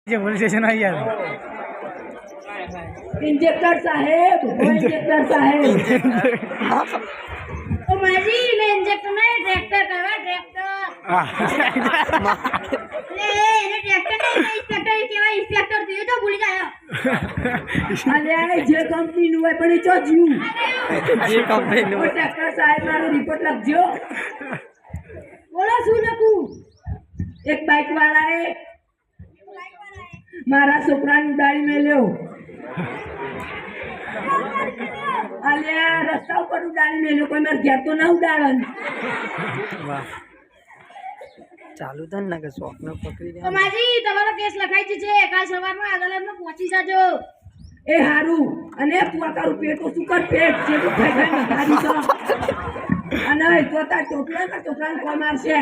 જે police station આવી ગયા इंजेक्टर साहेब इंजेक्टर साहेब ओ माजी ने इंजेक्टर नहीं ट्रैक्टर करवा ट्रैक्टर ले ने ट्रैक्टर नहीं इंस्पेक्टर केवा इंस्पेक्टर दिए तो भूल गया अरे जे कंपनी નું હોય પણ ચો જીવ જે કંપની નું इंजेक्टर साहेब મારો રિપોર્ટ લખજો बोलो શું લખું એક બાઇક વાળાએ મારા છોકરાની ગાડી મેલ્યો અલ્યા રસ્તા ઉપર ઉડાડી મેલ્યો કોઈ મારે ઘેર તો ના ઉડાડન વાહ ચાલુ થન ને કે શોખ ને પકડી તો દે માજી તમારો કેસ લખાઈ છે કાલ સવારમાં અદાલતમાં પહોંચી જાજો એ હારું અને તું આ તારું પેટો સુકર પેટ છે તો ખાઈ ખાઈ ખાધી તો અને તો તાર છોકરાને કોઈ મારશે